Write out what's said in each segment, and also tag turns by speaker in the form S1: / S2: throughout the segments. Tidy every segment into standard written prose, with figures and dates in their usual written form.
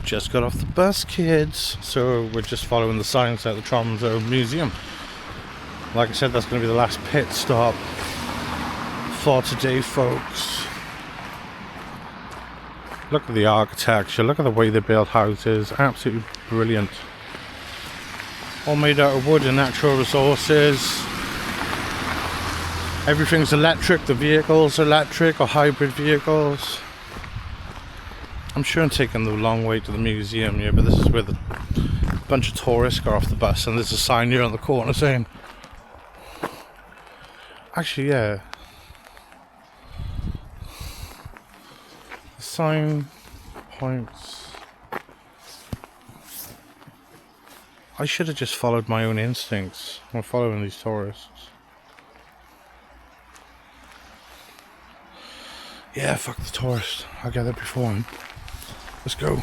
S1: Just got off the bus, kids. So we're just following the signs at the Tromsø Museum. Like I said, that's going to be the last pit stop for today, folks. Look at the architecture, look at the way they build houses, absolutely brilliant. All made out of wood and natural resources. Everything's electric, the vehicles are electric or hybrid vehicles. I'm sure I'm taking the long way to the museum here, but this is where a bunch of tourists got off the bus, and there's a sign here on the corner saying, actually, yeah, the sign points. I should have just followed my own instincts when following these tourists. Yeah, fuck the tourist. I'll get there before him. Let's go.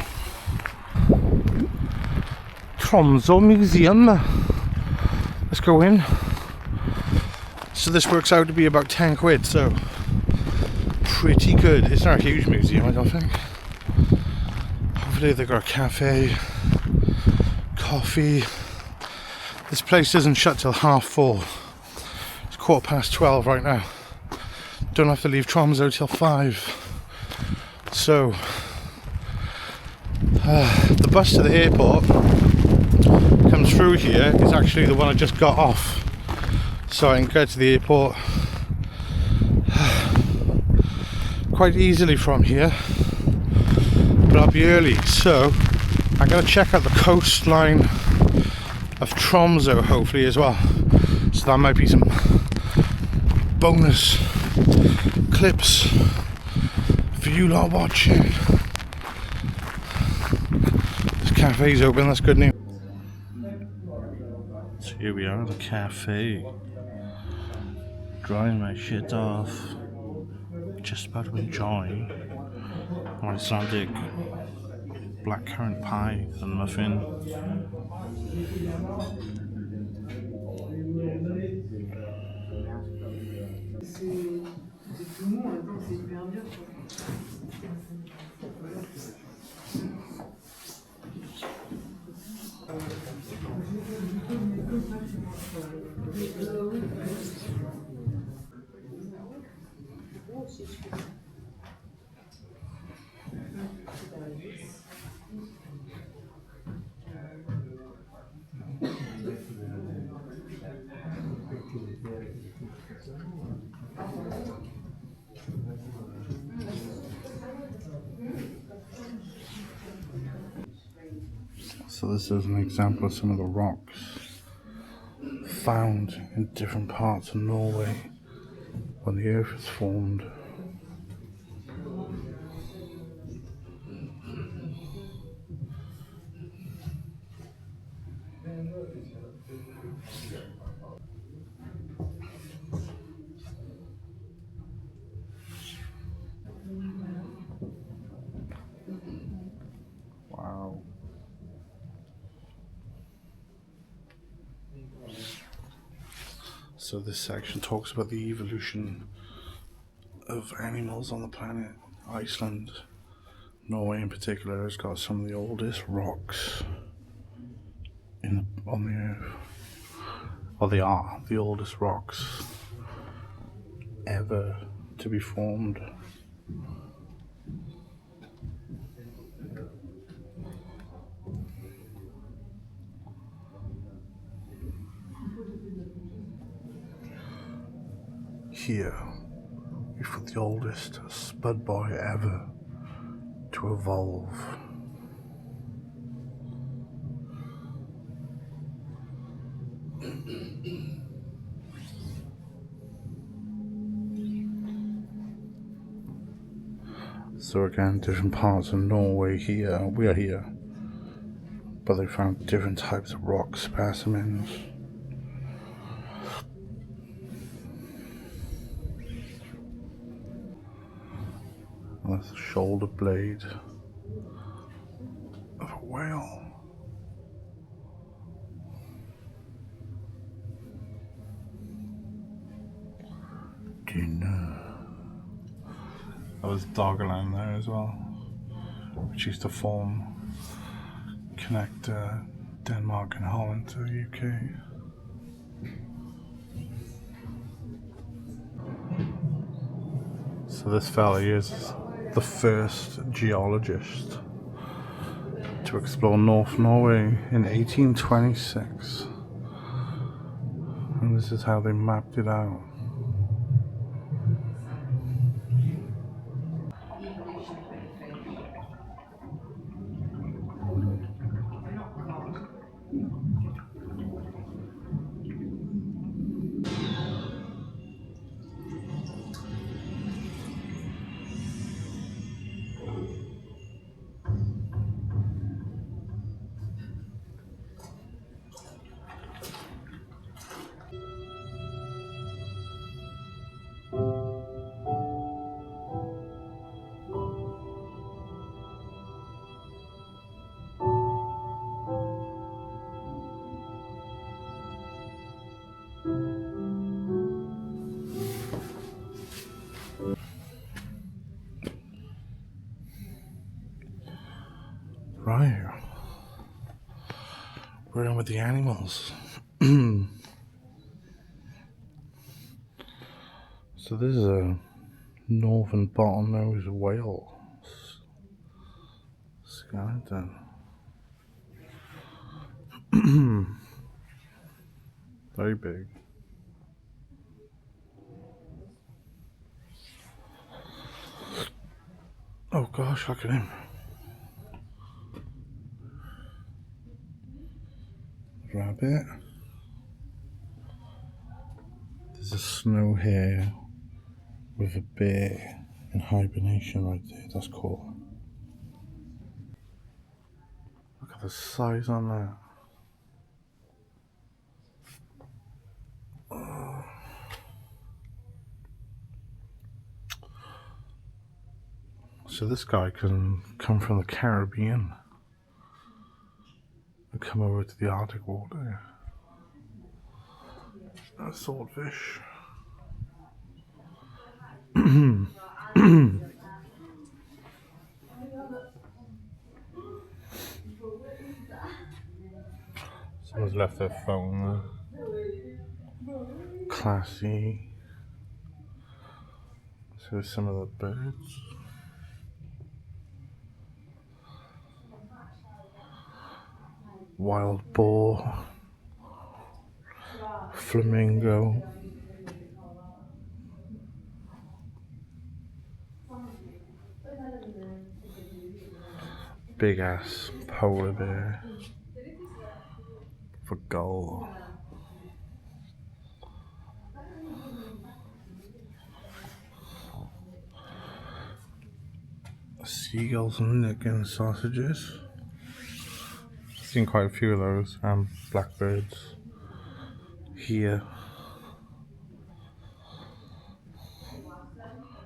S1: Tromsø Museum. Let's go in. So this works out to be about 10 quid, so pretty good. It's not a huge museum, I don't think. Hopefully they got a cafe, coffee. This place doesn't shut till 4:30. It's 12:15 right now. Don't have to leave Tromsø till 5. So the bus to the airport comes through here. It's actually the one I just got off, so I can get to the airport quite easily from here, but I'll be early, so I'm going to check out the coastline of Tromsø hopefully as well, so that might be some bonus clips for you lot watching. This cafe's open, that's good news. So here we are, the cafe. Drying my shit off. Just about to enjoy my Icelandic blackcurrant pie and muffin. So this is an example of some of the rocks found in different parts of Norway when the earth was formed. Wow. So this section talks about the evolution of animals on the planet. Iceland, Norway in particular, has got some of the oldest rocks on the earth. Or they are the oldest rocks ever to be formed. Here, we've got the oldest spud boy ever to evolve. So again, different parts of Norway here, we're here, but they found different types of rock specimens. That's the shoulder blade of a whale. Do you know? That was Doggerland there as well, which used to form connect Denmark and Holland to the UK. So this fella is the first geologist to explore North Norway in 1826. And this is how they mapped it out. Right. We're in with the animals. So this is a northern bottlenose whale skeleton. Very big. Oh gosh, look at him. Rabbit. There's a snow hare with a bear in hibernation right there. That's cool. Look at the size on that. So this guy can come from the Caribbean and come over to the Arctic water. A swordfish. Someone's left their phone there. Classy. So some of the birds. Wild boar. Flamingo. Big ass polar bear. For gull. Seagulls and licking sausages. I've seen quite a few of those. Blackbirds. Here.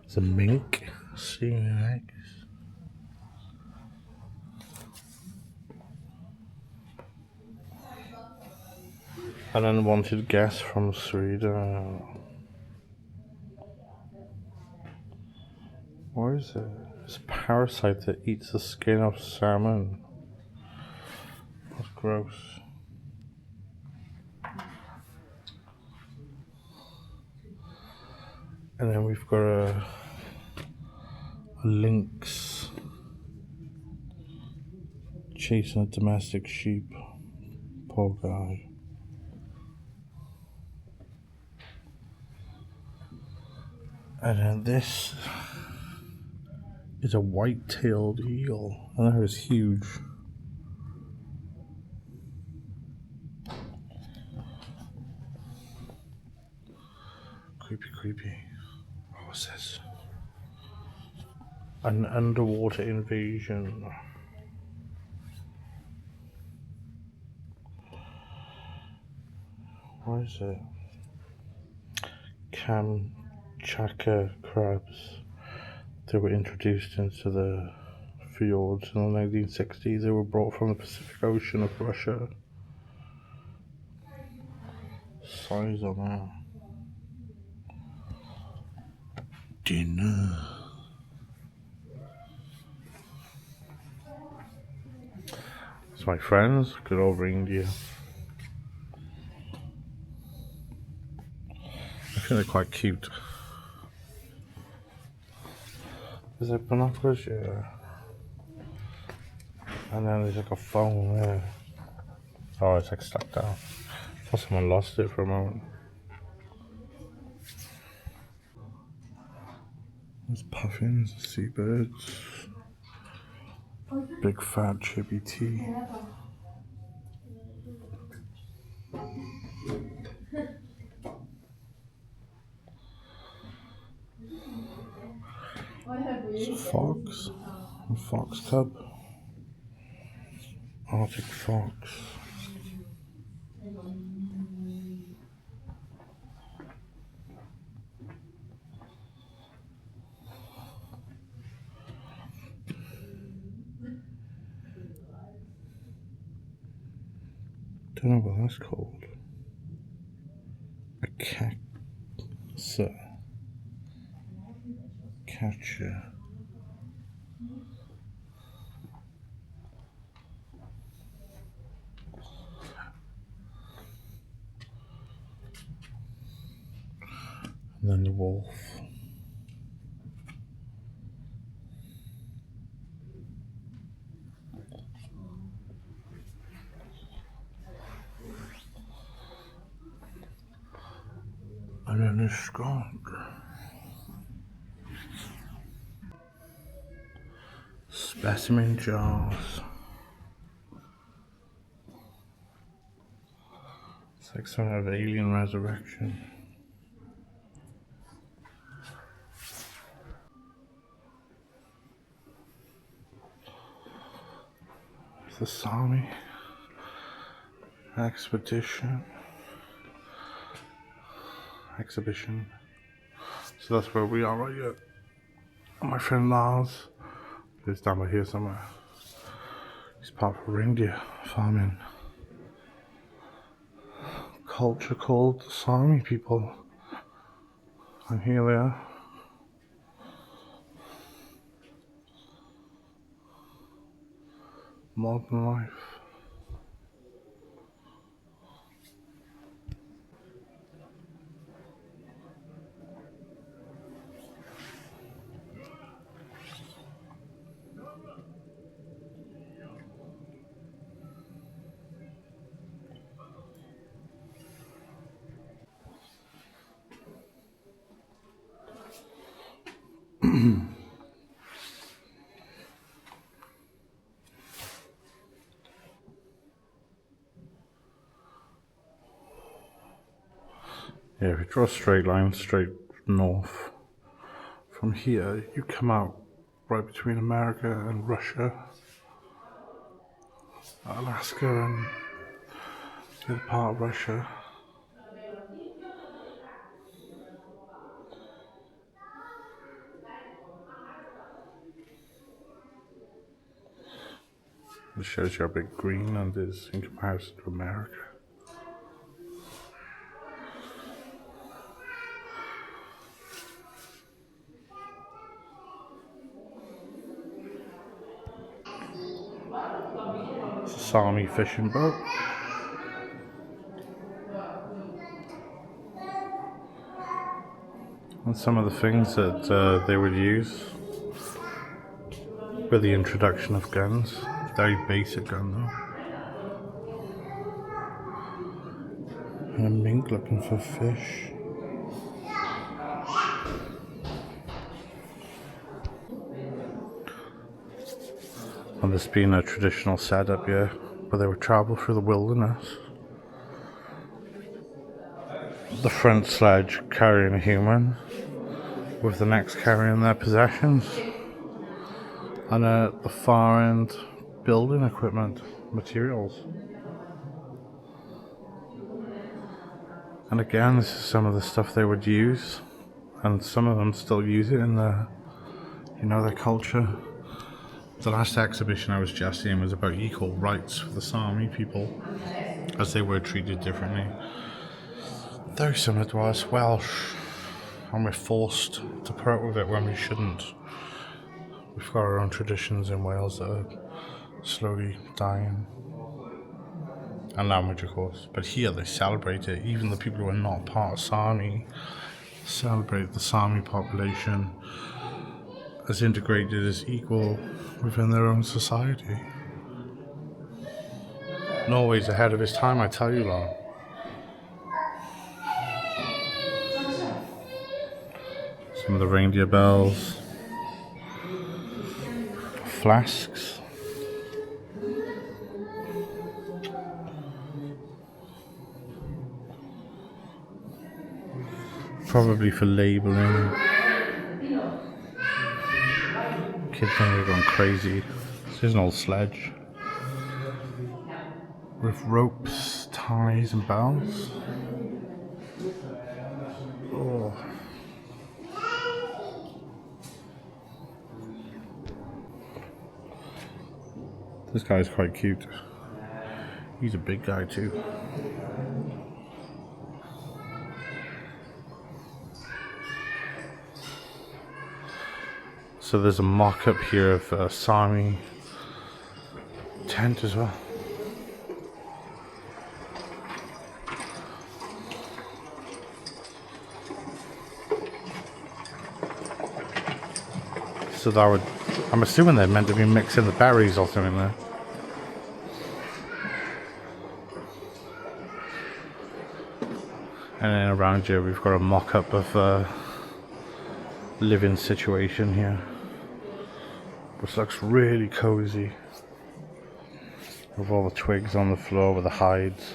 S1: It's a mink. Seeing eggs. An unwanted guest from Sweden. What is it? It's a parasite that eats the skin of salmon. That's gross. And then we've got a lynx chasing a domestic sheep. Poor guy. And then this is a white-tailed eel. And that is huge. Creepy, creepy. What's this? An underwater invasion. What is it? Kamchatka crabs. They were introduced into the fjords in the 1960s. They were brought from the Pacific Ocean of Russia. Size on that. Dinner. There's There's my friends, good old reindeer. I think they're quite cute. Is there binoculars? Yeah. And then there's like a phone there. Oh, it's like stuck down. I thought someone lost it for a moment. There's puffins, seabirds, big fat chippy tea. There's a fox, a fox cub, Arctic fox. Don't know what that's called. A catcher. And then the wolf. And then the skunk. Specimen jars. It's like some kind of alien resurrection. It's the Sami exhibition. So that's where we are right here. My friend Lars is down by here somewhere. He's part of reindeer farming culture called the Sami people. And here they are. Modern life. Yeah, if you draw a straight line straight north, from here you come out right between America and Russia, Alaska and the other part of Russia. It shows you how big Greenland is in comparison to America. It's a Sami fishing boat. And some of the things that they would use with the introduction of guns. Very basic gun though. And a mink looking for fish. And there's been a traditional setup here where they would travel through the wilderness. The front sledge carrying a human, with the next carrying their possessions. And at the far end, building equipment, materials. And again, this is some of the stuff they would use, and some of them still use it in their, their culture. The last exhibition I was just in was about equal rights for the Sami people, as they were treated differently. Very similar to us, Welsh, and we're forced to put up with it when we shouldn't. We've got our own traditions in Wales that are slowly dying. and language, of course. But here they celebrate it. Even the people who are not part of Sami celebrate the Sami population as integrated, as equal within their own society. Norway's ahead of its time, I tell you, lot. Some of the reindeer bells, flasks. Probably for labelling. Kids think they're going crazy. This is an old sledge with ropes, ties, and bells. Oh. This guy's quite cute. He's a big guy too. So there's a mock-up here of a Sami tent as well. So that would, I'm assuming they're meant to be mixing the berries or something there. And then around here we've got a mock-up of a living situation here, which looks really cozy, with all the twigs on the floor with the hides,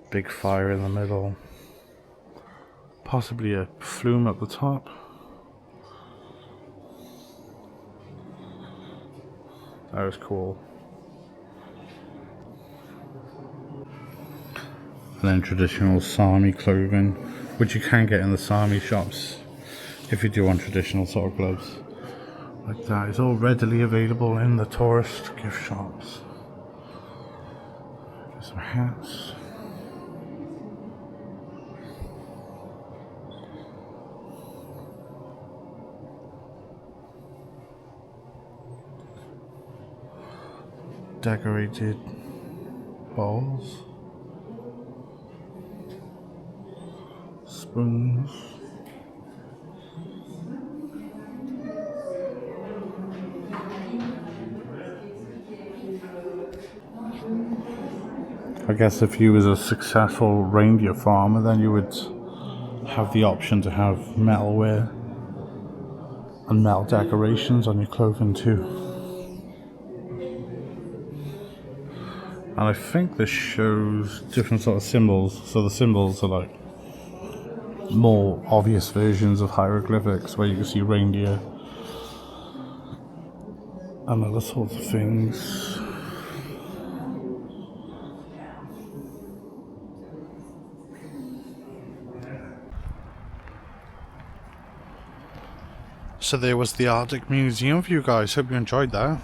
S1: big fire in the middle, possibly a flume at the top. That was cool. And then traditional Sami clothing, which you can get in the Sami shops if you do want traditional sort of gloves like that. It's all readily available in the tourist gift shops. Some hats. Decorated bowls. Spoons. I guess if you was a successful reindeer farmer, then you would have the option to have metalware and metal decorations on your clothing too. And I think this shows different sort of symbols. So the symbols are like more obvious versions of hieroglyphics, where you can see reindeer and other sorts of things. So there was the Arctic Museum for you guys. Hope you enjoyed that.